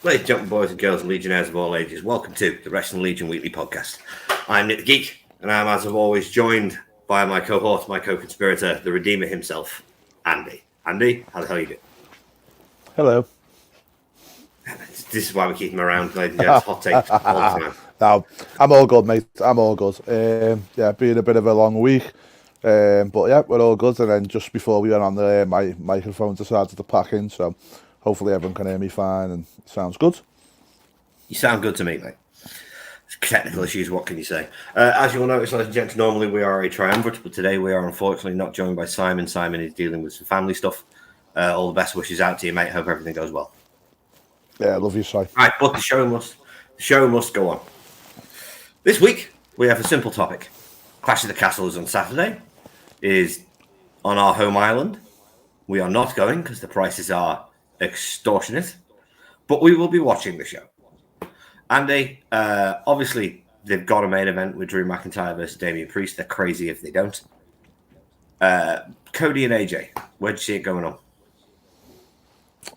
Ladies and gentlemen, boys and girls, and legionnaires of all ages, welcome to the Wrestling Legion Weekly Podcast. I'm Nick the Geek, and I'm, as always, joined by my cohort, my co-conspirator, the Redeemer himself, Andy. Andy, how the hell are you doing? Hello. This is why we keep him around, ladies and gents. Hot takes all the time. No, I'm all good, mate. I'm all good. Been a bit of a long week, but yeah, we're all good. And then just before we went on there, my microphone decided to pack in, so hopefully everyone can hear me fine and it sounds good. You sound good to me, mate. Technical issues, what can you say? As you will notice, ladies and gents, normally we are a triumvirate, but today we are unfortunately not joined by Simon. Simon is dealing with some family stuff. All the best wishes out to you, mate. Hope everything goes well. Yeah, I love you, Si. Right, but the show must go on. This week we have a simple topic. Clash of the Castles on Saturday is on our home island. We are not going because the prices are extortionate, but we will be watching the show. Andy, obviously they've got a main event with Drew McIntyre versus Damian Priest. They're crazy if they don't. Cody and AJ, where do you see it going on?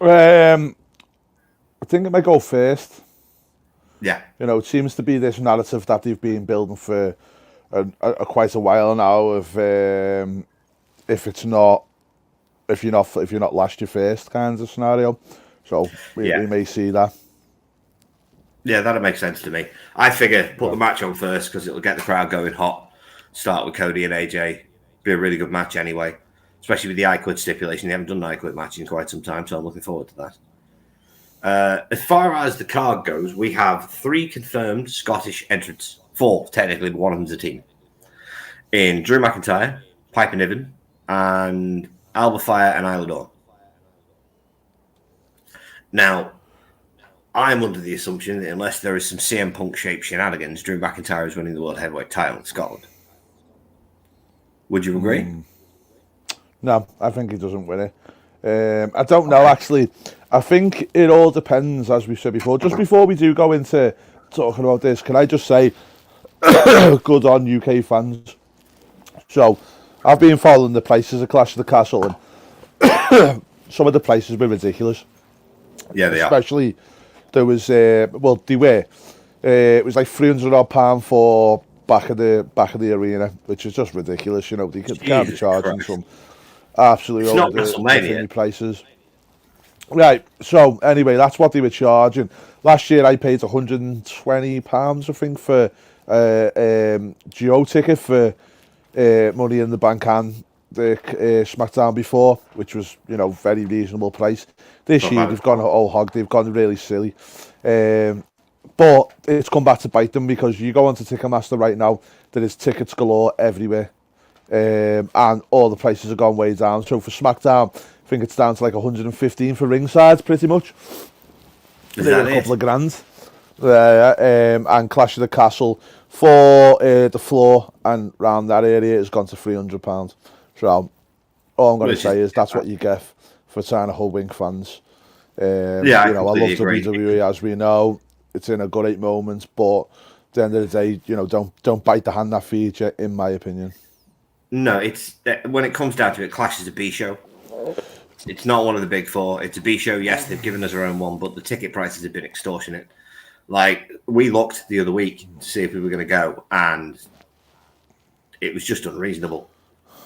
I think it might go first. Yeah. You know, it seems to be this narrative that they've been building for quite a while now. Of if you're not last, you're first kind of scenario. So we may see that. Yeah, that'll make sense to me. I figure put the match on first because it'll get the crowd going hot. Start with Cody and AJ. Be a really good match anyway, especially with the I Quit stipulation. They haven't done an I Quit match in quite some time, so I'm looking forward to that. As far as the card goes, we have 3 confirmed Scottish entrants. 4, technically, but one of them's a team. In Drew McIntyre, Piper Niven, and Alba Fire and Isla Dawn. Now, I'm under the assumption that unless there is some CM Punk-shaped shenanigans, Drew McIntyre is winning the World Heavyweight title in Scotland. Would you agree? No, I think he doesn't win it. I don't know, actually. I think it all depends, as we said before. Just before we do go into talking about this, can I just say, good on UK fans. So, I've been following the prices of Clash of the Castle, and some of the prices were ridiculous. Yeah, they Especially, there was, they were. It was like £300 for back of the arena, which is just ridiculous. You know, they can't be charging some absolutely over the prices. Right, so anyway, that's what they were charging. Last year I paid £120, I think, for Geo ticket for Money in the Bank and the SmackDown before, which was, you know, very reasonable price. This year they've gone all hog, they've gone really silly. But it's come back to bite them because you go onto Ticketmaster right now, there is tickets galore everywhere. And all the prices have gone way down. So for SmackDown, I think it's down to like 115 for ringside, pretty much. Is that a couple of grand. And Clash of the Castle for the floor and round that area has gone to £300. So all I'm going to say is that's what you get for trying to hoodwink fans. I love WWE, as we know. It's in a great moment, but at the end of the day, you know, don't bite the hand that feeds you, in my opinion. No, it's when it comes down to it, Clash is a B show. It's not one of the big 4. It's a B show. Yes, they've given us our own one, but the ticket prices have been extortionate. Like, we looked the other week to see if we were going to go, and it was just unreasonable.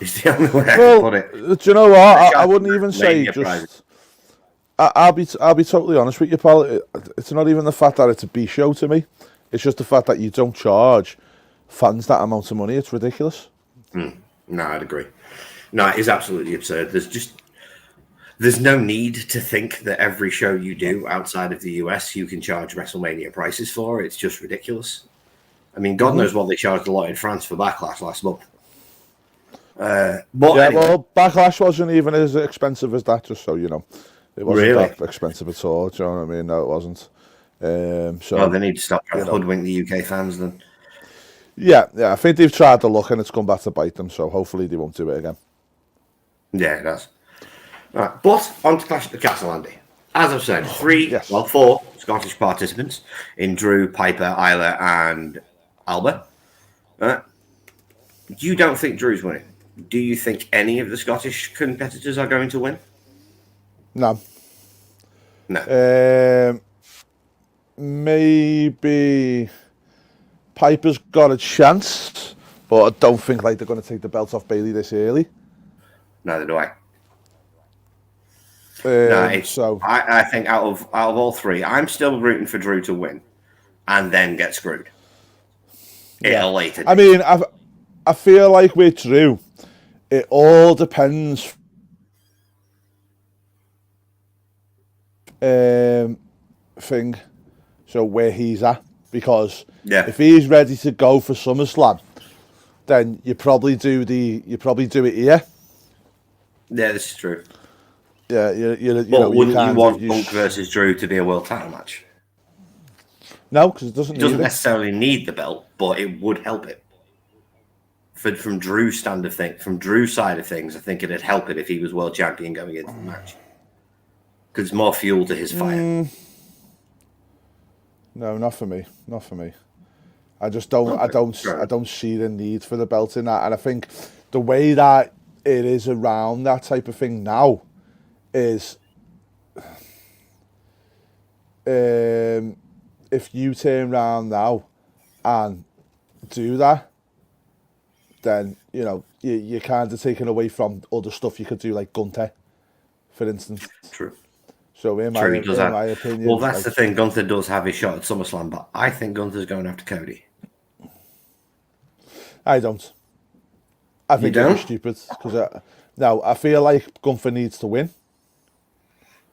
It's the only way I can put it. Do you know what? I wouldn't even say just. I'll be totally honest with you, pal. It's not even the fact that it's a B show to me. It's just the fact that you don't charge fans that amount of money. It's ridiculous. No, I'd agree. No, it is absolutely absurd. There's no need to think that every show you do outside of the US you can charge WrestleMania prices for. It's just ridiculous. I mean, God knows what they charged a lot in France for Backlash last month. Backlash wasn't even as expensive as that, just so you know. It wasn't that expensive at all. Do you know what I mean? No, it wasn't. Well, they need to stop trying to hoodwink the UK fans then. Yeah, I think they've tried to look and it's come back to bite them, so hopefully they won't do it again. Yeah, it has. Right, but on to Clash of the Castle, Andy. As I've said, 4 Scottish participants in Drew, Piper, Isla, and Alba. You don't think Drew's winning? Do you think any of the Scottish competitors are going to win? No. maybe Piper's got a chance, but I don't think like they're going to take the belt off Bailey this early. Neither do I. No, So I think out of all three, I'm still rooting for Drew to win, and then get screwed. At a later date. I mean, I feel like with Drew, it all depends. Thing, so where he's at, because if he's ready to go for SummerSlam, then you probably do it here. Yeah, this is true. Yeah, wouldn't you want Punk versus Drew to be a world title match? No, because it doesn't necessarily need the belt, but it would help it. From Drew's side of things, I think it'd help it if he was world champion going into the match, because it's more fuel to his fire. No, not for me. Not for me. I just don't. Okay, I don't see the need for the belt in that, and I think the way that it is around that type of thing now is, if you turn around now and do that, then you're kind of taken away from other stuff you could do, like Gunther, for instance. True. So in my opinion, well, that's the thing. Gunther does have his shot at SummerSlam, but I think Gunther's going after Cody. I don't. I think it's stupid because now I feel like Gunther needs to win.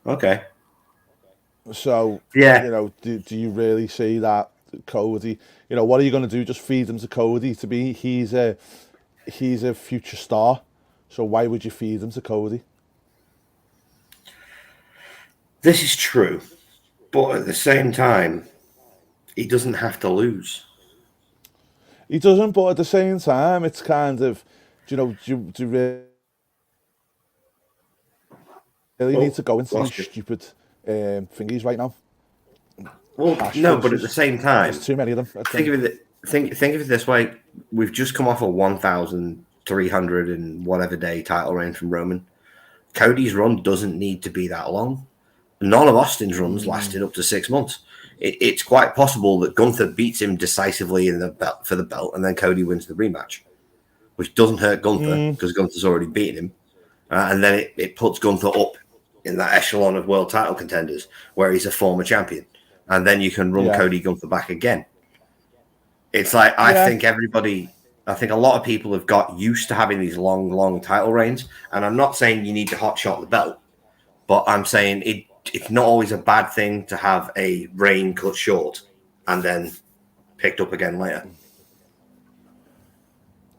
Okay. So yeah, do you really see that Cody? What are you going to do? Just feed him to Cody to be? He's a future star. So why would you feed him to Cody? This is true, but at the same time, he doesn't have to lose. He doesn't, but at the same time, it's kind of, do you really need to go into these stupid thingies right now? Well, no, but at the same time, there's too many of them. Think of it this way: we've just come off a 1,300 and whatever day title reign from Roman. Cody's run doesn't need to be that long. None of Austin's runs lasted up to 6 months. It's quite possible that Gunther beats him decisively for the belt, and then Cody wins the rematch, which doesn't hurt Gunther because Gunther's already beaten him, and then it puts Gunther up in that echelon of world title contenders where he's a former champion, and then you can run Cody Gunther back again. It's like I think a lot of people have got used to having these long title reigns, and I'm not saying you need to hotshot the belt, but I'm saying it's not always a bad thing to have a reign cut short and then picked up again later.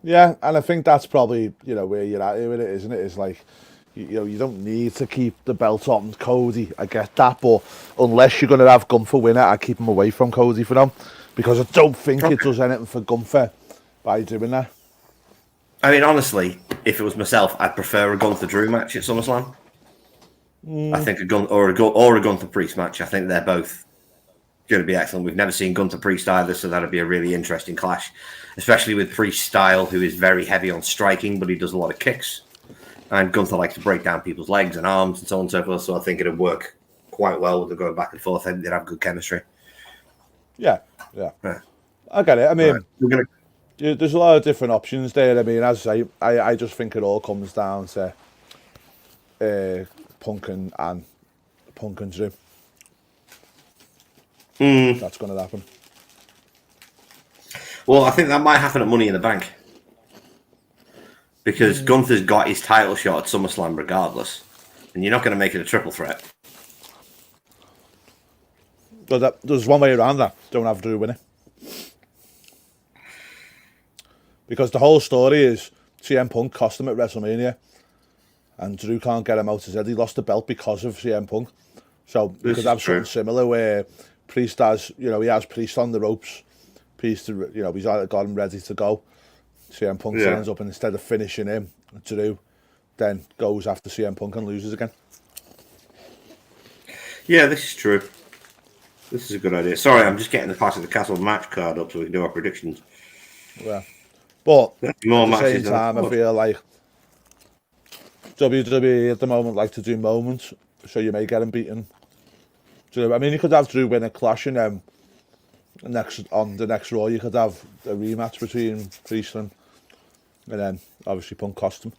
Yeah, and I think that's probably where you're at with it, isn't it? It's like you don't need to keep the belt on Cody. I get that, but unless you're going to have Gunther win it, I keep him away from Cody for now, because I don't think it does anything for Gunther by doing that. I mean, honestly, if it was myself, I'd prefer a Gunther Drew match at SummerSlam. I think a Gunther Priest match. I think they're both going to be excellent. We've never seen Gunther Priest either, so that'd be a really interesting clash, especially with Priest's style, who is very heavy on striking, but he does a lot of kicks. And Gunther likes to break down people's legs and arms and so on and so forth. So I think it'd work quite well with them going back and forth. I think they'd have good chemistry. Yeah. I get it. I mean, there's a lot of different options there. I mean, as I say, I just think it all comes down to Punk and Drew. That's going to happen. Well, I think that might happen at Money in the Bank, because Gunther's got his title shot at SummerSlam regardless, and you're not going to make it a triple threat. But there's one way around that. Don't have Drew win it, because the whole story is CM Punk cost him at WrestleMania, and Drew can't get him out. He said he lost the belt because of CM Punk. So you could have something similar where Priest has, he has Priest on the ropes. Priest, he's got him ready to go. CM Punk turns up, and instead of finishing him, Drew then goes after CM Punk and loses again. Yeah, this is true. This is a good idea. Sorry, I'm just getting the Clash of the Castle match card up so we can do our predictions. Yeah. But more at the same time, I feel like WWE at the moment like to do moments, so you may get him beaten I mean, you could have Drew win a clash and then on the next Raw, you could have a rematch between Priest and then obviously Punk cost him.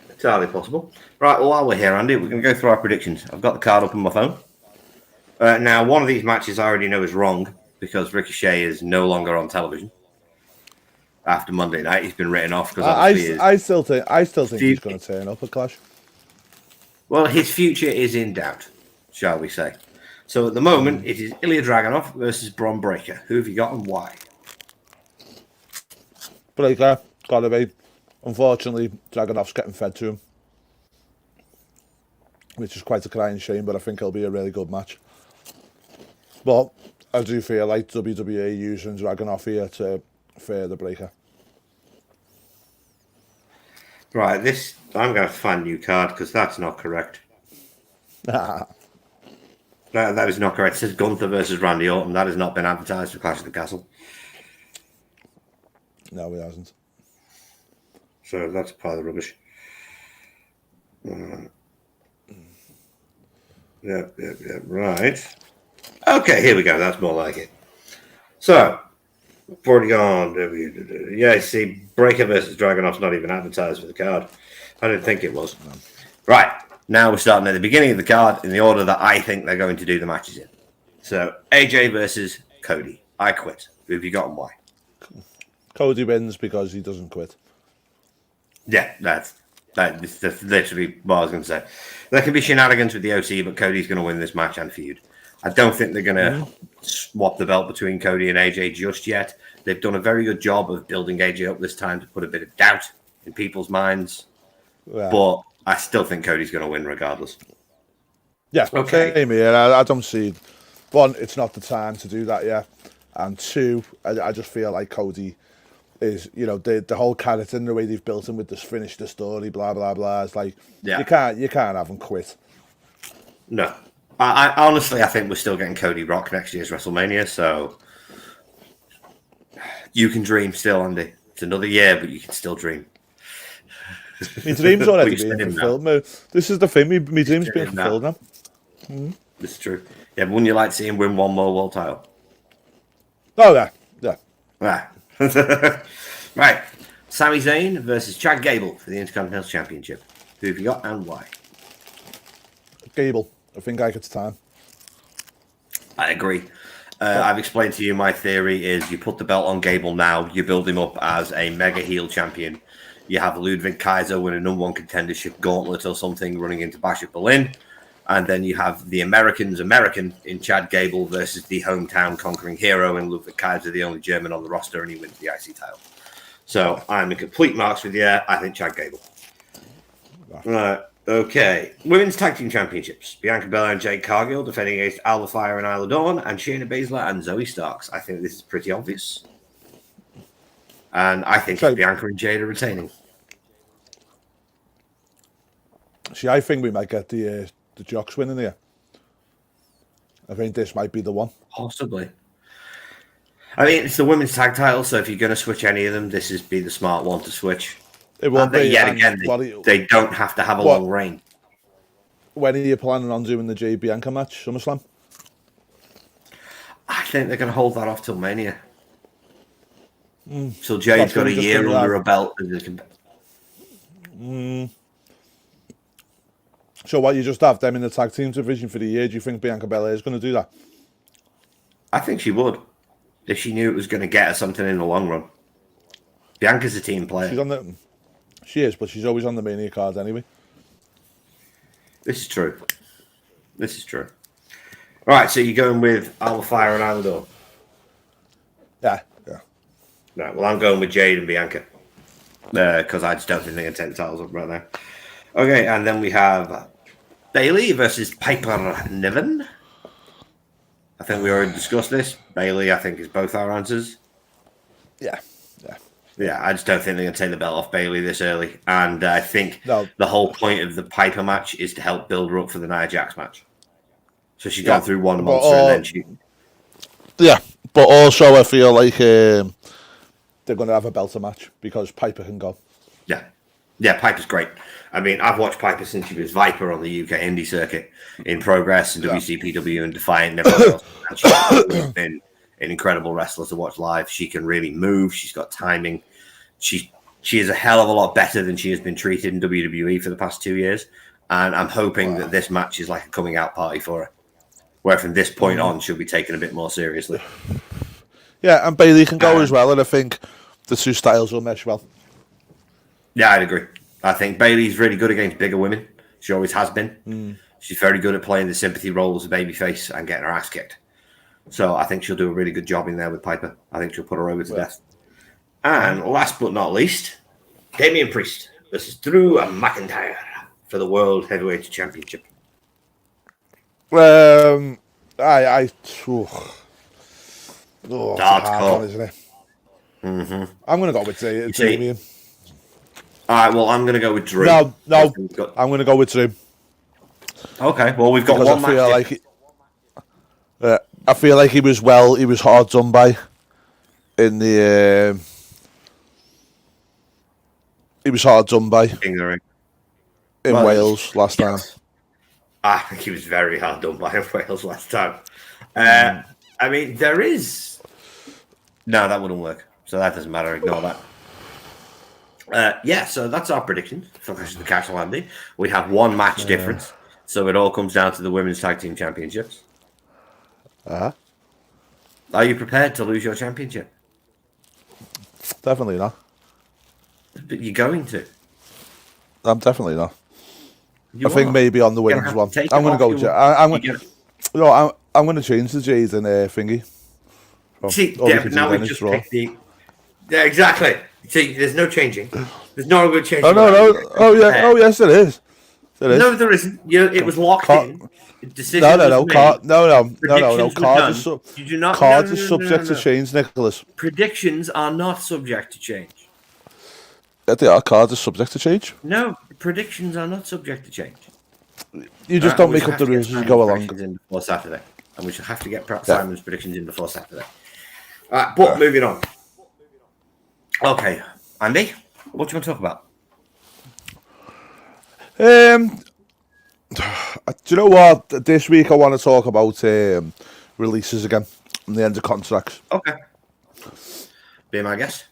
Entirely possible. Right, well, while we're here, Andy, we're going to go through our predictions. I've got the card up on my phone. Now, one of these matches I already know is wrong because Ricochet is no longer on television after Monday night. He's been written off because I still think he's going to turn up at Clash. Well, his future is in doubt, shall we say. So at the moment, it is Ilya Dragunov versus Bron Breakker. Who have you got and why? Breakker, gotta be. Unfortunately, Dragunov's getting fed to him, which is quite a crying shame, but I think it'll be a really good match. But I do feel like WWE using Dragunov here to further Breakker. Right, I'm going to find a new card because that's not correct. That is not correct. It says Gunther versus Randy Orton. That has not been advertised for Clash of the Castle. No, it hasn't. So that's part of the rubbish. Yeah, right. Okay, here we go. That's more like it. So, we've already gone. Yeah, see, Breakker versus Dragunov's not even advertised for the card. I didn't think it was. No. Right, now we're starting at the beginning of the card in the order that I think they're going to do the matches in. So, AJ versus Cody. I quit. Who have you got and why? Cody wins because he doesn't quit. Yeah, that's literally what I was going to say. There can be shenanigans with the OC, but Cody's going to win this match and feud. I don't think they're going to swap the belt between Cody and AJ just yet. They've done a very good job of building AJ up this time to put a bit of doubt in people's minds. Yeah. But I still think Cody's going to win regardless. Yeah, okay. Same here. I don't see... One, it's not the time to do that yet. And two, I just feel like Cody is, the whole character and the way they've built him with this finish the story, blah, blah, blah. It's like, you can't have him quit. No. I honestly, I think we're still getting Cody Rock next year's WrestleMania, so you can dream still, Andy. It's another year, but you can still dream. My dream's already been fulfilled. This is the thing, my dream's been fulfilled now. Mm-hmm. This is true. Yeah, but wouldn't you like to see him win one more world title? Oh, yeah. Right. Sami Zayn versus Chad Gable for the Intercontinental Championship. Who have you got and why? Gable. I think it's time. I agree. I've explained to you my theory is you put the belt on Gable now, you build him up as a mega heel champion. You have Ludwig Kaiser win a number one contendership gauntlet or something running into Bash at Berlin. And then you have the American in Chad Gable versus the hometown conquering hero in Ludwig Kaiser, the only German on the roster, and he wins the IC title. So I'm in complete marks with you. I think Chad Gable. Right. Okay. Women's Tag Team Championships. Bianca Belair and Jade Cargill defending against Alba Fire and Isla Dawn, and Shayna Baszler and Zoe Starks. I think this is pretty obvious. And I think Bianca and Jade are retaining. See, I think we might get the Jocks winning here. I think this might be the one. Possibly. I mean, it's the women's tag title, so if you're going to switch any of them, this is be the smart one to switch. It won't be. Yet again, they don't have to have a long reign. When are you planning on doing the Jade Bianca match, SummerSlam? I think they're going to hold that off till Mania. So Jade's got a year under a belt. So what, you just have them in the tag team division for the year? Do you think Bianca Belair is going to do that? I think she would, if she knew it was going to get her something in the long run. Bianca's a team player. She is, but she's always on the Mania card anyway. This is true. All right, so you're going with Alba Fire and Isla Dawn? Yeah. Right, well, I'm going with Jade and Bianca. Because I just don't think they can take the titles up right now. Okay, and then we have Bayley versus Piper Niven. I think we already discussed this. Bayley, I think, is both our answers. Yeah, I just don't think they're going to take the belt off Bayley this early. And I think the whole point of the Piper match is to help build her up for the Nia Jax match. So she's gone through one monster and then she... Yeah, but also I feel like they're going to have a belter match because Piper can go. Yeah. Yeah, Piper's great. I mean, I've watched Piper since she was Viper on the UK indie circuit in Progress and WCPW and Defiant and everywhere else. And she's always been an incredible wrestler to watch live. She can really move. She's got timing. She is a hell of a lot better than she has been treated in WWE for the past 2 years. And I'm hoping that this match is like a coming out party for her, where from this point on she'll be taken a bit more seriously. Yeah, and Bailey can go as well, and I think the two styles will mesh well. Yeah, I'd agree. I think Bailey's really good against bigger women. She always has been. She's very good at playing the sympathy role as a babyface and getting her ass kicked. So I think she'll do a really good job in there with Piper. I think she'll put her over to death. And last but not least, Damian Priest versus Drew McIntyre for the World Heavyweight Championship. Oh, Dark hard call. one, isn't it? I'm going to go with Damian. All right, well, I'm going to go with Drew. No, I'm going to go with Drew. Okay, well, we've got Because one match. I feel like he was hard done by in the. He was hard done by In the ring. in Wales last time. I think he was very hard done by in Wales last time. I mean, there is... No, that wouldn't work. So that doesn't matter. Ignore that. Yeah, so that's our prediction for the Castle Andy. We have one match difference. So it all comes down to the Women's Tag Team Championships. Are you prepared to lose your championship? Definitely not. But you're going to. I'm definitely not. You I think are. maybe on the You're women's gonna have one. to take I'm it going to off go. your- I'm going to change the Jade and thingy. See, All we yeah, can but do now then we've is just draw. picked the... Yeah, exactly. See, there's no changing. There's no good change. Oh no! Oh yeah! Oh yes, it is. It is. No, there isn't. It was locked in. Decision No. was made. No. Predictions were Cards done. are You do not. cards no, are no, no, subject no. to change, Nicholas. Predictions are not subject to change. Yeah, they are. Cards are subject to change. No, predictions are not subject to change. You just don't make up the rules as you go along. In before Saturday, and we should have to get Simon's predictions in before Saturday. All right, but moving on. Okay, Andy, what do you want to talk about? Do you know what? This week I want to talk about releases again and the end of contracts. Okay, be my guest.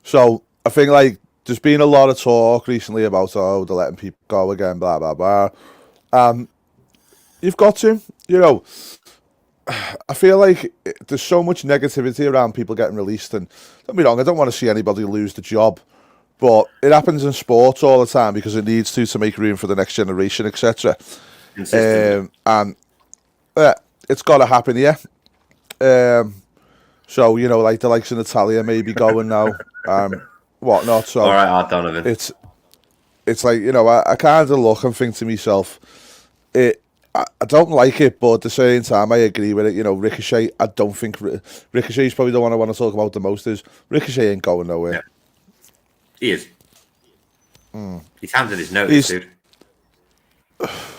So I think like there's been a lot of talk recently about they're letting people go again, blah blah blah. You've got to, I feel like there's so much negativity around people getting released, and don't be wrong, I don't want to see anybody lose the job, but it happens in sports all the time because it needs to make room for the next generation, etc. And it's got to happen here. So like the likes of Natalia maybe going now, whatnot. So all right, Art Donovan. It's like I kind of look and think to myself, I don't like it, but at the same time I agree with it. Ricochet. I don't think Ricochet's probably the one I want to talk about the most. Is Ricochet ain't going nowhere. Yeah. He is. He's handed his notice, dude.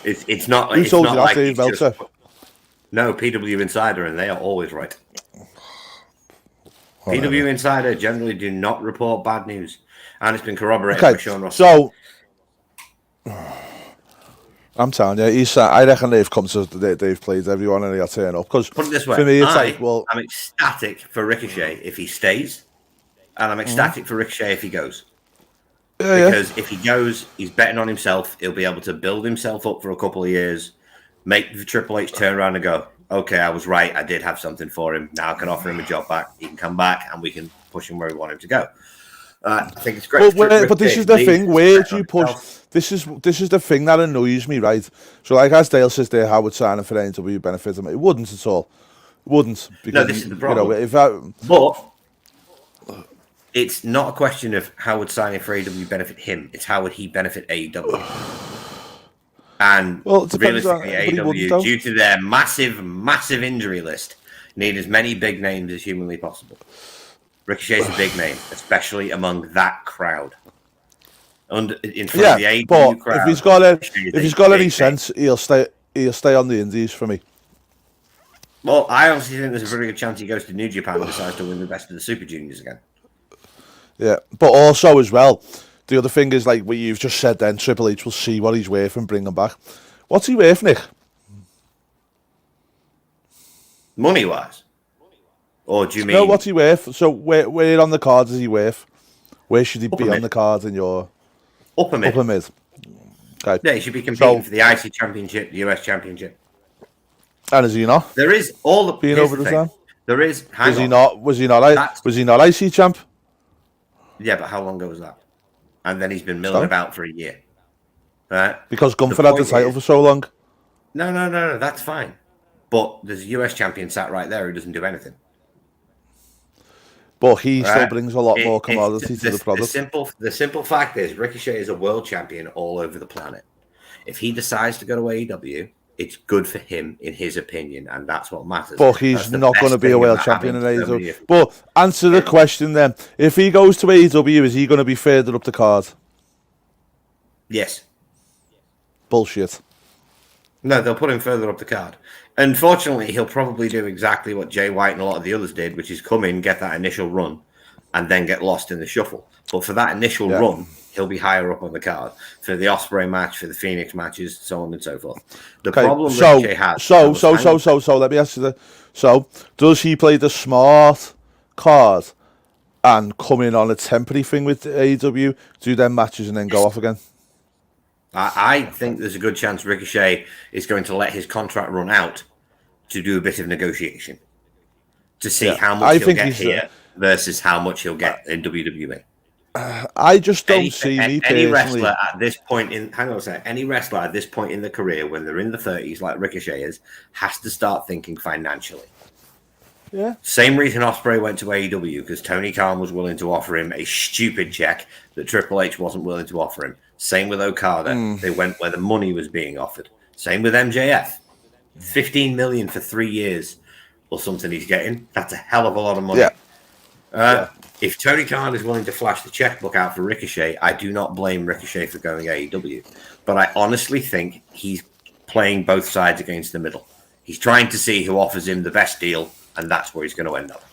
It's not. Who It's told not you that, like Dave he's just- Meltzer? No, PW Insider, and they are always right. PW Insider generally do not report bad news, and it's been corroborated by Sean Ross. So I'm telling you, I reckon they've played everyone and they'll turn up. Because put it this way, for me, it's like, I'm ecstatic for Ricochet if he stays, and I'm ecstatic for Ricochet if he goes. Because if he goes, he's betting on himself. He'll be able to build himself up for a couple of years, make the Triple H turn around and go, okay, I was right. I did have something for him. Now I can offer him a job back. He can come back, and we can push him where we want him to go. I think it's great. But this is the thing. Where do you push? This is the thing that annoys me, right? So, like as Dale says, there, Howard signing for AEW benefits him. It wouldn't at all. It wouldn't. Because, No, this is the problem. But it's not a question of how would signing for AEW benefit him. It's how would he benefit AEW. And it depends realistically, on, AEW, due to their massive injury list, need as many big names as humanly possible. Ricochet's a big name, especially among that crowd. In front of the AEW crowd. If he's got any sense, he'll stay on the Indies for me. Well, I honestly think there's a very good chance he goes to New Japan and decides to win the best of the Super Juniors again. Yeah, but also as well, the other thing is, like what you've just said then, Triple H will see what he's worth and bring him back. What's he worth, Nick? Money-wise? Or do you mean... No, what's he worth? So where on the cards is he worth? Where should he be Upper on mid. the cards in your... Upper mid. Upper mid. Okay. Yeah, he should be competing for the IC Championship, the US Championship. And is he not? There is all the... Being here's over the the thing. time? There is... Hang Was on. he not? Was he not? Was he not IC champ? Yeah, but how long ago was that? And then he's been milling about for a year. Right? Because Gunther had the point title is- for so long. No, that's fine. But there's a US champion sat right there who doesn't do anything. But he still Right? brings a lot more It- commodity it's- to the product. The simple fact is Ricochet is a world champion all over the planet. If he decides to go to AEW, it's good for him in his opinion, and that's what matters. But he's That's the not best going to be a thing world about champion in having so AEW. many- But answer the question then. If he goes to AEW, is he going to be further up the card? Yes. Bullshit. No, they'll put him further up the card. Unfortunately, he'll probably do exactly what Jay White and a lot of the others did, which is come in, get that initial run, and then get lost in the shuffle. But for that initial run, he'll be higher up on the card for the Ospreay match, for the Phoenix matches, so on and so forth. The problem Ricochet has. So let me ask you that. So does he play the smart card and come in on a temporary thing with AEW, do them matches and then go off again? I think there's a good chance Ricochet is going to let his contract run out to do a bit of negotiation to see how much he'll get here versus how much he'll get in WWE. I just don't see me any personally. wrestler at this point in any wrestler at this point in the career when they're in the 30s, like Ricochet is, has to start thinking financially. Yeah. Same reason Ospreay went to AEW, because Tony Khan was willing to offer him a stupid check that Triple H wasn't willing to offer him. Same with Okada. They went where the money was being offered. Same with MJF. 15 million for 3 years or something he's getting. That's a hell of a lot of money. Yeah. If Tony Khan is willing to flash the checkbook out for Ricochet, I do not blame Ricochet for going AEW. But I honestly think he's playing both sides against the middle. He's trying to see who offers him the best deal, and that's where he's going to end up.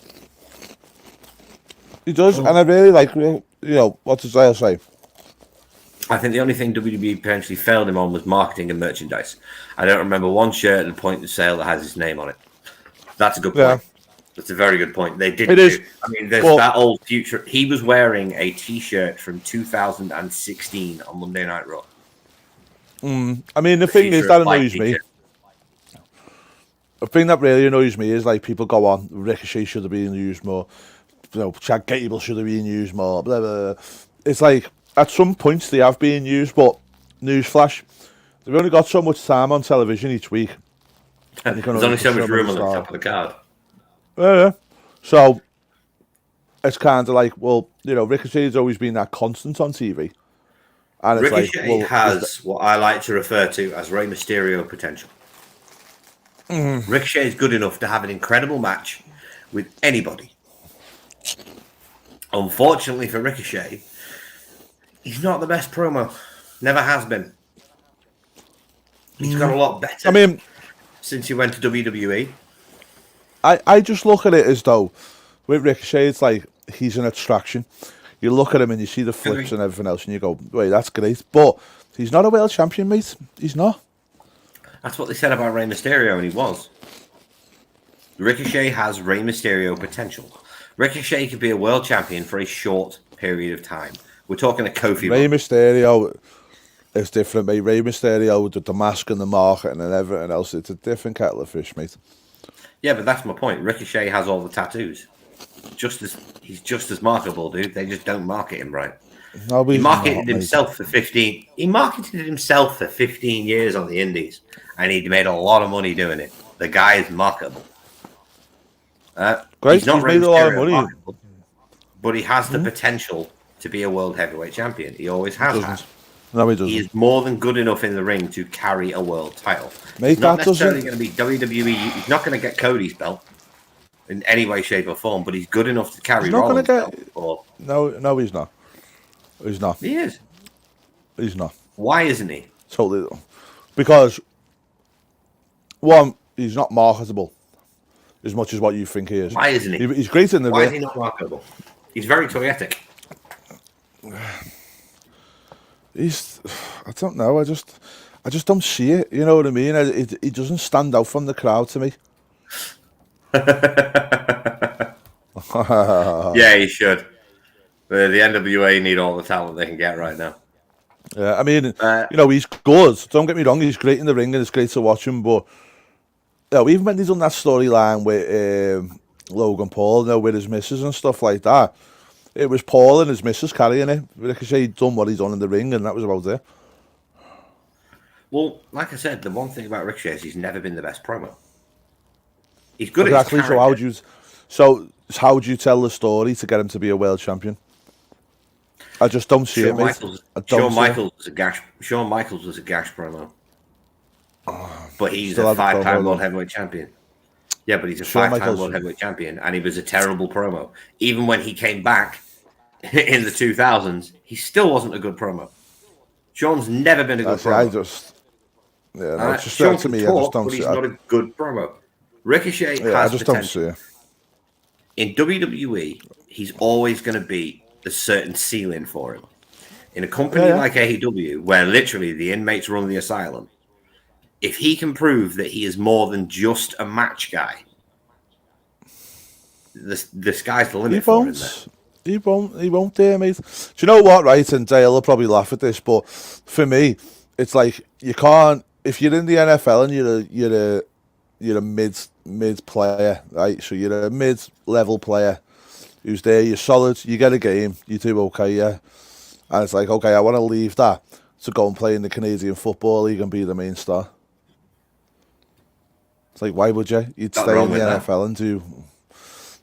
He does, and I really like, what does I say? I think the only thing WWE potentially failed him on was marketing and merchandise. I don't remember one shirt at the point of sale that has his name on it. That's a good point. Yeah. That's a very good point. They did. It is. I mean, there's Well, that old future. He was wearing a T-shirt from 2016 on Monday Night Raw. I mean, the thing is, that annoys me. The thing that really annoys me is, like, people go on, Ricochet should have been used more. Chad Gable should have been used more. Blah, blah, blah. It's like, at some points they have been used, but newsflash, they've only got so much time on television each week. There's only so much room on the top of the card. Yeah. So it's kind of like, well, Ricochet's always been that constant on TV. And it's Ricochet like, has what I like to refer to as Rey Mysterio potential. Ricochet is good enough to have an incredible match with anybody. Unfortunately for Ricochet, he's not the best promo. Never has been. He's got a lot better. I mean, since he went to WWE. I just look at it as though with Ricochet, it's like he's an attraction. You look at him and you see the flips and everything else, and you go, "Wait, that's great." But he's not a world champion, mate. He's not. That's what they said about Rey Mysterio, and he was. Ricochet has Rey Mysterio potential. Ricochet could be a world champion for a short period of time. We're talking a Kofi. Rey Mysterio is different, mate. Rey Mysterio with the mask and the marketing and everything else, it's a different kettle of fish, mate. Yeah, but that's my point. Ricochet has all the tattoos. He's just as marketable, dude. They just don't market him right. No, he marketed himself for 15. He marketed himself for 15 years on the Indies, and he made a lot of money doing it. The guy is marketable. Great, he's made a lot of money, but he has the potential to be a world heavyweight champion. He always has had. No, he doesn't. He is more than good enough in the ring to carry a world title. Mate, he's not that necessarily doesn't... going to be WWE. He's not going to get Cody's belt in any way, shape, or form, but he's good enough to carry Rollins' belt. Or... No, he's not. He's not. He is. He's not. Why isn't he? Totally. Because, one, he's not marketable as much as what you think he is. Why isn't he? He's great in the ring. Why is he not marketable? He's very toyetic. he's, I don't know. I just don't see it. You know what I mean? He doesn't stand out from the crowd to me. Yeah, he should. The NWA need all the talent they can get right now. Yeah, I mean, Uh, he's good. Don't get me wrong. He's great in the ring and it's great to watch him. But even when he's done that storyline with Logan Paul, with his missus and stuff like that, it was Paul and his missus carrying it. Ricochet done what he's done in the ring, and that was about it. Well, like I said, the one thing about Ricochet is he's never been the best promo. He's good Exactly. at his character. How would you tell the story to get him to be a world champion? I just don't see it, mate. Shawn Michaels was a gash promo. But he's a five-time world heavyweight champion. Yeah, but he's a five-time world heavyweight champion, and he was a terrible promo. Even when he came back in the 2000s, he still wasn't a good promo. Shawn's never been a good promo. Sean to me, I just don't see it. He's not a good promo. Ricochet has potential. Don't see it. In WWE, he's always going to be a certain ceiling for him. In a company like AEW, where literally the inmates run the asylum, if he can prove that he is more than just a match guy, the sky's the limit for him. He won't dare, mate. Do you know what, right? And Dale will probably laugh at this, but for me, it's like you can't. If you're in the NFL and you're a mid player, right? So you're a mid-level player who's there. You're solid. You get a game. You do okay, yeah. And it's like, okay, I want to leave that to go and play in the Canadian Football League and be the main star. It's like, why would you? You'd stay in the NFL and do.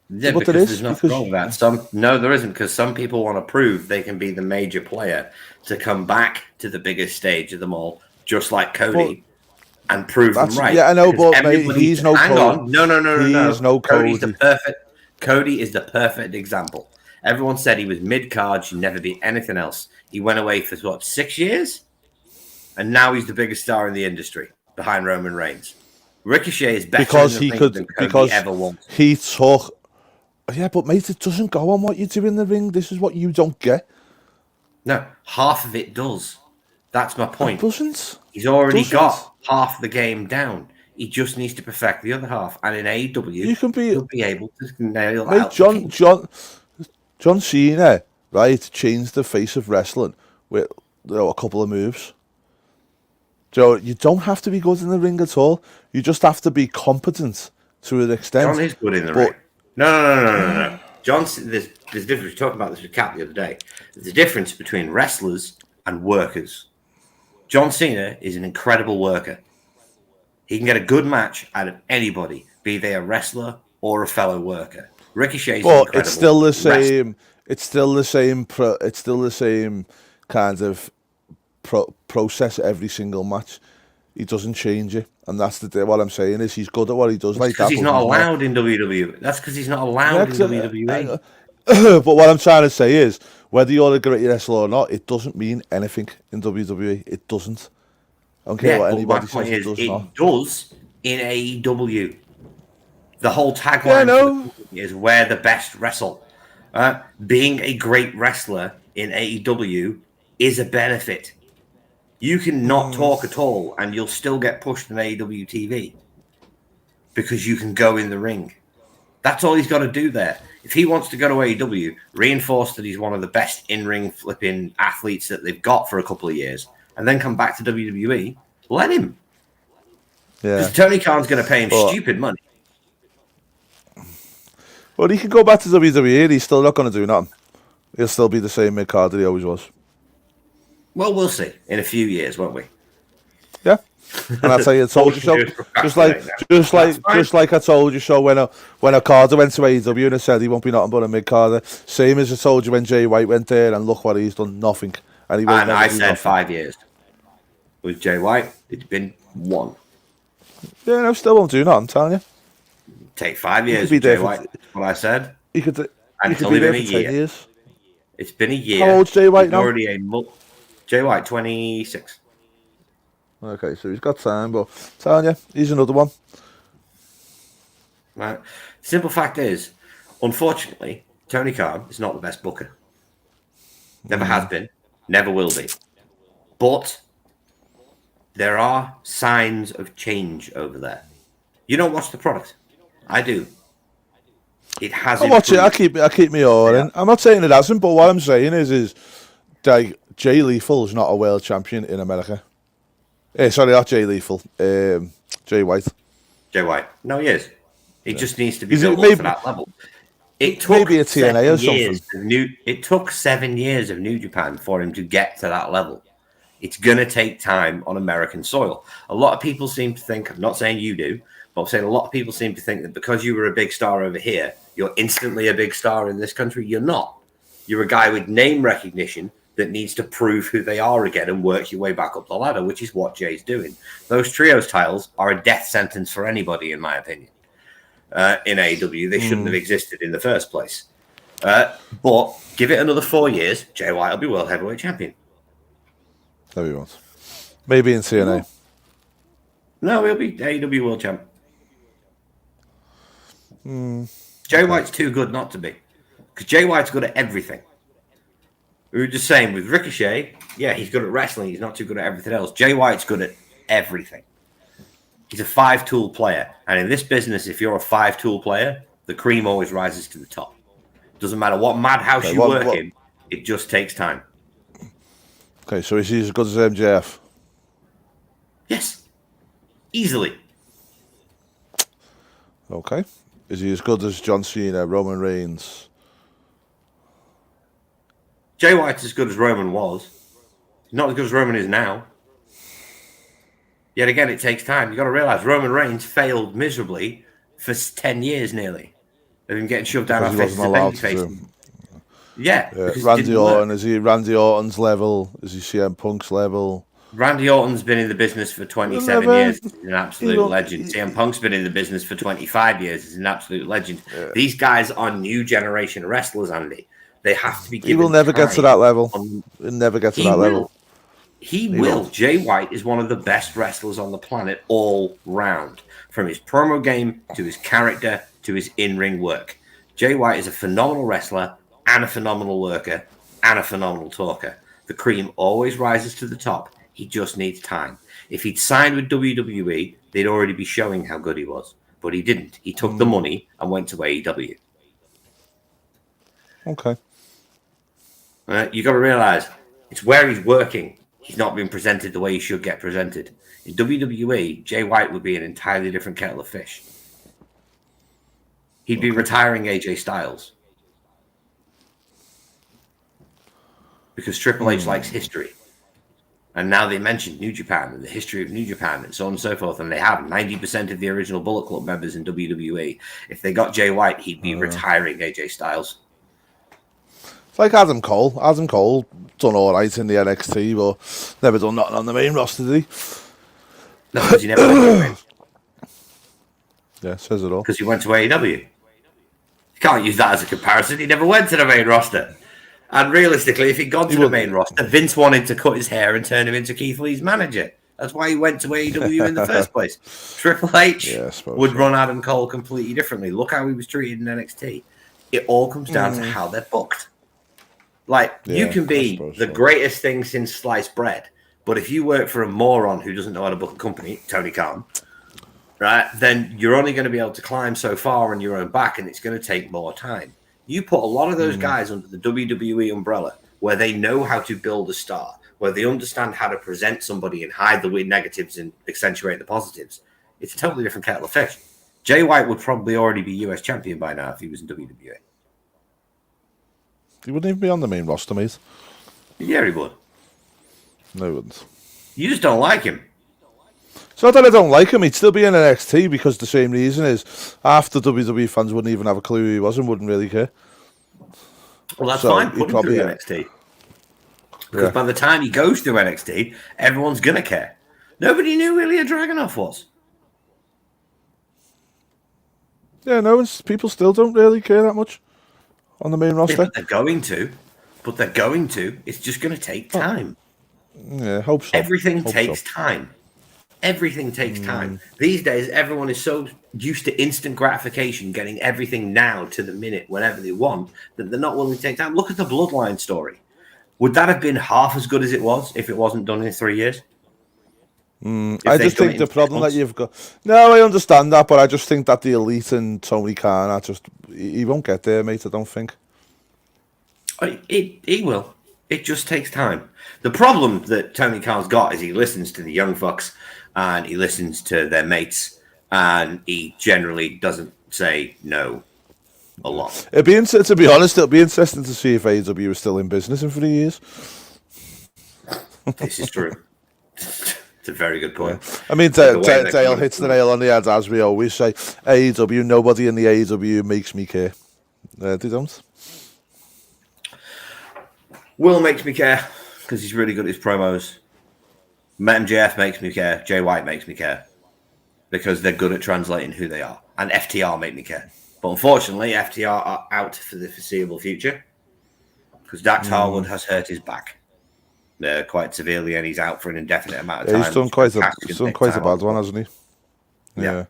Yeah, but there's nothing wrong with that. No, there isn't, because some people want to prove they can be the major player to come back to the biggest stage of them all, just like Cody, and prove them right. Yeah, I know, but mate, he's no Cody. Hang on, no. He's no Cody. Cody is the perfect example. Everyone said he was mid-card, should never be anything else. He went away for, 6 years? And now he's the biggest star in the industry, behind Roman Reigns. Ricochet is better than Cody ever was. He took... Yeah, but mate, it doesn't go on what you do in the ring. This is what you don't get. No, half of it does. That's my point. It doesn't. He's already got half the game down. He just needs to perfect the other half. And in AEW, he'll be able to nail out. John Cena, right, changed the face of wrestling with a couple of moves. So you don't have to be good in the ring at all. You just have to be competent to an extent. John is good in the ring. No. John, there's a difference. We were talking about this with Kat the other day. There's a difference between wrestlers and workers. John Cena is an incredible worker. He can get a good match out of anybody, be they a wrestler or a fellow worker. Ricochet's incredible. It's still the same. It's still the same. It's still the same kind of process every single match. He doesn't change it, and that's what I'm saying is he's good at what he does. Like that, he's not allowed in WWE. That's because he's not allowed in WWE. But what I'm trying to say is, whether you're a great wrestler or not, it doesn't mean anything in WWE. It doesn't. I don't care what anybody says. It does in AEW. The whole tagline is "Where the best wrestle." Being a great wrestler in AEW is a benefit. You can not talk at all, and you'll still get pushed on AEW TV because you can go in the ring. That's all he's got to do there. If he wants to go to AEW, reinforce that he's one of the best in-ring flipping athletes that they've got for a couple of years, and then come back to WWE, let him. Yeah. Because Tony Khan's going to pay him stupid money. Well, he can go back to WWE, and he's still not going to do nothing. He'll still be the same mid-card that he always was. Well, we'll see in a few years, won't we? Yeah, and I tell you, I told you so. Just like I told you so when Okada went to AEW and I said he won't be nothing but a mid-carder. Same as I told you when Jay White went there, and look what he's done, nothing. And I said 5 years. With Jay White, it's been 1. Yeah, no, still won't do nothing. I'm telling you. Take 5 years with Jay White. What I said. He could be there for 10 years. It's been a year. How old's Jay White now? Jay White, 26. Okay, so he's got time, but I'm telling you, he's another one. Right. Simple fact is, unfortunately, Tony Khan is not the best booker. Never has been, never will be. But there are signs of change over there. You don't watch the product. I do. It has. I watch it. improved. I keep me all in. I'm not saying it hasn't, but what I'm saying is like Jay Lethal is not a world champion in America. Sorry, not Jay Lethal. Jay White. Jay White. No, he is. He just needs to be Is it built up maybe- to that level. It took maybe a TNA or 7 years it took 7 years of New Japan for him to get to that level. It's going to take time on American soil. A lot of people seem to think, I'm not saying you do, but I'm saying a lot of people seem to think that because you were a big star over here, you're instantly a big star in this country. You're not. You're a guy with name recognition that needs to prove who they are again and work your way back up the ladder, which is what Jay's doing. Those trios titles are a death sentence for anybody, in my opinion. In AEW, they shouldn't have existed in the first place. But give it another 4 years, Jay White will be world heavyweight champion. No, he won't. Maybe in TNA. No, he'll be AEW world champ. Jay White's too good not to be. Because Jay White's good at everything. We were just saying with Ricochet, yeah, he's good at wrestling. He's not too good at everything else. Jay White's good at everything. He's a 5-tool player. And in this business, if you're a 5-tool player, the cream always rises to the top. Doesn't matter what madhouse you work in, it just takes time. Okay, so is he as good as MJF? Yes. Easily. Okay. Is he as good as John Cena, Roman Reigns? Jay White's as good as Roman was. He's not as good as Roman is now. Yet again, it takes time. You've got to realize Roman Reigns failed miserably for 10 years nearly. They've been getting shoved down our faces of babyface. Yeah. Randy Orton, is he Randy Orton's level? Is he CM Punk's level? Randy Orton's been in the business for 27 years. He's an absolute legend. CM Punk's been in the business for 25 years. He's an absolute legend. Yeah. These guys are new generation wrestlers, Andy. They have to be given He will never get to that level. He'll never get to that level. He will. Jay White is one of the best wrestlers on the planet all round. From his promo game to his character to his in-ring work. Jay White is a phenomenal wrestler and a phenomenal worker and a phenomenal talker. The cream always rises to the top. He just needs time. If he'd signed with WWE, they'd already be showing how good he was. But he didn't. He took the money and went to AEW. Okay. You got to realize it's where he's working. He's not been presented the way he should get presented. In WWE, Jay White would be an entirely different kettle of fish. He'd be retiring AJ Styles. Because Triple H likes history. And now they mentioned New Japan and the history of New Japan and so on and so forth. And they have 90% of the original Bullet Club members in WWE. If they got Jay White, he'd be retiring AJ Styles. It's like Adam Cole. Adam Cole done all right in the NXT, but never done nothing on the main roster, did he? No, because he never went to the main. Yeah, says it all. Because he went to AEW. You can't use that as a comparison. He never went to the main roster. And realistically, if he'd gone to the main roster, Vince wanted to cut his hair and turn him into Keith Lee's manager. That's why he went to AEW in the first place. Triple H would run Adam Cole completely differently. Look how he was treated in NXT. It all comes down to how they're booked. Like, you can be the greatest thing since sliced bread, but if you work for a moron who doesn't know how to book a company, Tony Khan, right, then you're only going to be able to climb so far on your own back, and it's going to take more time. You put a lot of those guys under the WWE umbrella where they know how to build a star, where they understand how to present somebody and hide the weird negatives and accentuate the positives. It's a totally different kettle of fish. Jay White would probably already be US champion by now if he was in WWE. He wouldn't even be on the main roster, mate. Yeah, he would. No, he wouldn't. You just don't like him. It's not that I don't like him. He'd still be in NXT because the same reason is half the WWE fans wouldn't even have a clue who he was and wouldn't really care. Well, that's fine. Put him through NXT. Because by the time he goes through NXT, everyone's going to care. Nobody knew who Ilya Dragunov was. Yeah, no, people still don't really care that much on the main roster. Yeah, but they're going to. It's just going to take time. Yeah, hope so. Everything takes time. Everything takes time. These days, everyone is so used to instant gratification, getting everything now to the minute, whenever they want, that they're not willing to take time. Look at the Bloodline story. Would that have been half as good as it was if it wasn't done in 3 years? I just think the problem that you've got. No, I understand that, but I just think that the Elite and Tony Khan are just. He won't get there, mate. I don't think. He will. It just takes time. The problem that Tony Khan's got is he listens to the young fucks and he listens to their mates, and he generally doesn't say no a lot. To be honest, it'll be interesting to see if AEW is still in business in 3 years. This is true. It's a very good point. Yeah. I mean, Dale hits the nail on the head, as we always say. AEW, nobody in the AEW makes me care. They don't. Will makes me care because he's really good at his promos. MJF makes me care. Jay White makes me care because they're good at translating who they are. And FTR make me care. But unfortunately, FTR are out for the foreseeable future because Dax Harwood has hurt his back quite severely, and he's out for an indefinite amount of time. He's done quite a bad one, hasn't he? Yeah.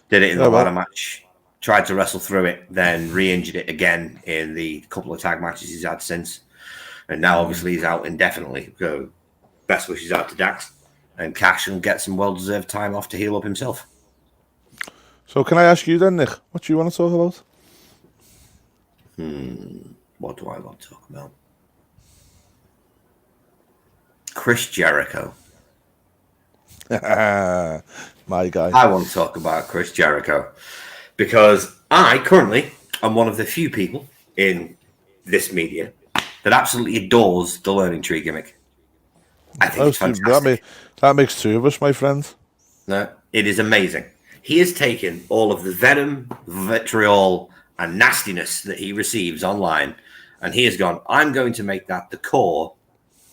Did it in the ladder match. Tried to wrestle through it, then re-injured it again in the couple of tag matches he's had since. And now, obviously, he's out indefinitely. So, best wishes out to Dax. And Cash will get some well-deserved time off to heal up himself. So, can I ask you then, Nick? What do you want to talk about? What do I want to talk about? Chris Jericho. My guy. I want to talk about Chris Jericho because I currently am one of the few people in this media that absolutely adores the Learning Tree gimmick. I think it's fantastic. That makes two of us, my friend. No, it is amazing. He has taken all of the venom, vitriol, and nastiness that he receives online, and he has gone, I'm going to make that the core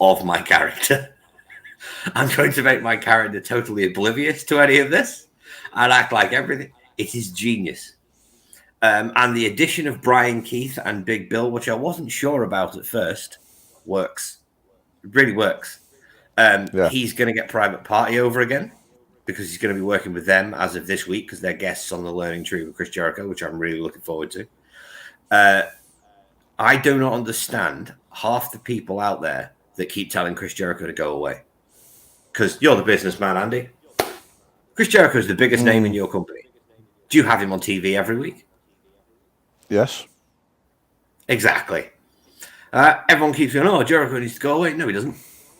of my character. I'm going to make my character totally oblivious to any of this and act like everything. It is genius. And the addition of Brian Keith and Big Bill, which I wasn't sure about at first, works. It really works. He's going to get Private Party over again because he's going to be working with them as of this week because they're guests on the Learning Tree with Chris Jericho, which I'm really looking forward to. I do not understand half the people out there that keep telling Chris Jericho to go away. Because you're the businessman, Andy. Chris Jericho is the biggest name in your company. Do you have him on TV every week? Yes. Exactly. Everyone keeps going, oh, Jericho needs to go away. No, he doesn't.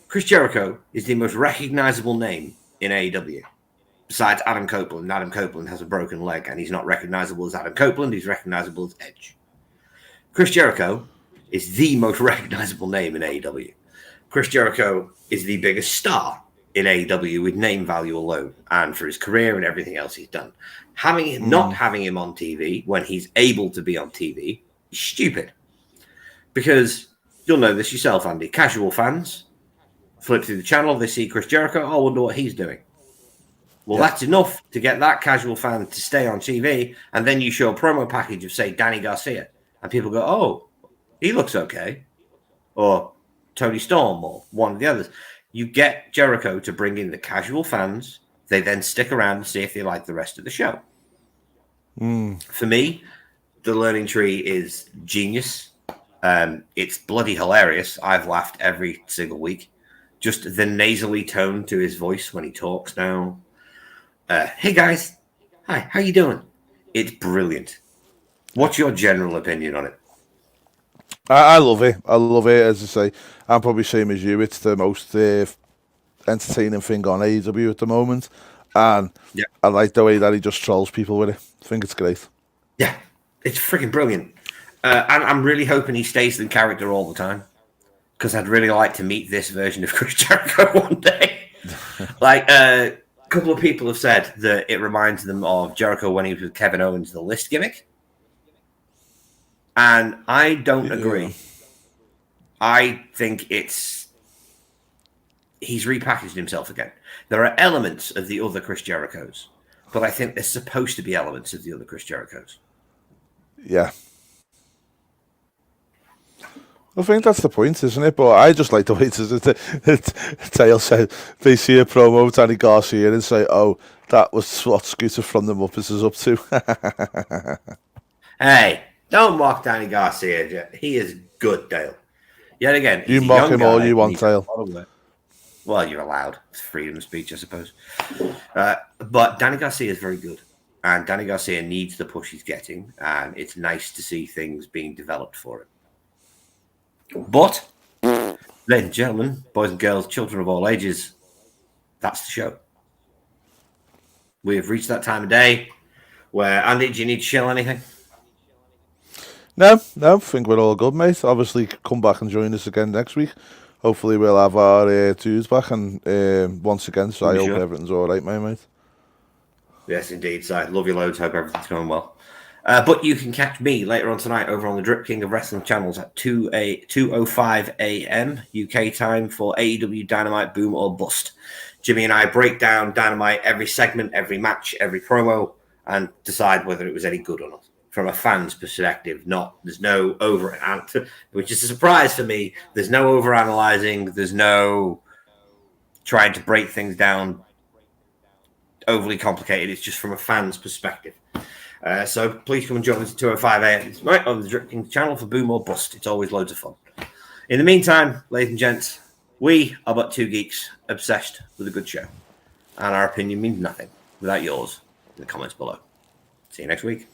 Chris Jericho is the most recognizable name in AEW. Besides Adam Copeland. Adam Copeland has a broken leg, and he's not recognizable as Adam Copeland. He's recognizable as Edge. Chris Jericho is the most recognizable name in AEW. Chris Jericho is the biggest star in AEW with name value alone and for his career and everything else he's done. Not having him on TV when he's able to be on TV is stupid. Because you'll know this yourself, Andy. Casual fans flip through the channel, they see Chris Jericho, I wonder what he's doing. Well, that's enough to get that casual fan to stay on TV, and then you show a promo package of, say, Danny Garcia, and people go, oh, he looks okay. Or Tony Storm or one of the others. You get Jericho to bring in the casual fans. They then stick around and see if they like the rest of the show. For me, the Learning Tree is genius. It's bloody hilarious. I've laughed every single week. Just the nasally tone to his voice when he talks now. Hey guys, hi, how you doing? It's brilliant. What's your general opinion on it? I love it. I love it. As I say, I'm probably same as you. It's the most entertaining thing on AEW at the moment, and I like the way that he just trolls people with it. I think it's great. Yeah, it's freaking brilliant. And I'm really hoping he stays in character all the time because I'd really like to meet this version of Chris Jericho one day. A couple of people have said that it reminds them of Jericho when he was with Kevin Owens, the list gimmick. And I don't agree. I think he's repackaged himself again. There are elements of the other Chris Jerichos, but I think there's supposed to be elements of the other Chris Jerichos. Yeah. I think that's the point, isn't it? But I just like the way Tail said they see a promo of Danny Garcia and say, oh, that was what Scooter from the Muppets is up to. Hey, don't mock Danny Garcia. He is good, Dale. Yet again, You he's a mock young him all guy, you and want, he's had a Tail. lot of work. Well, you're allowed. It's freedom of speech, I suppose. But Danny Garcia is very good. And Danny Garcia needs the push he's getting. And it's nice to see things being developed for him. But, ladies and gentlemen, boys and girls, children of all ages, that's the show. We have reached that time of day where, Andy, do you need to shill anything? No, I think we're all good, mate. Obviously, come back and join us again next week. Hopefully, we'll have our twos back. And once again, so I hope everything's all right, mate. Yes, indeed. So I love you loads. Hope everything's going well. But you can catch me later on tonight over on the Drip King of Wrestling channels at 2:05 a.m. UK time for AEW Dynamite Boom or Bust. Jimmy and I break down Dynamite every segment, every match, every promo, and decide whether it was any good or not. From a fan's perspective, there's no which is a surprise for me. There's no over-analyzing. There's no trying to break things down overly complicated. It's just from a fan's perspective. So please come and join us at 2:05 a.m. right on the Drip King channel for Boom or Bust. It's always loads of fun. In the meantime, ladies and gents, we are but two geeks obsessed with a good show. And our opinion means nothing without yours in the comments below. See you next week.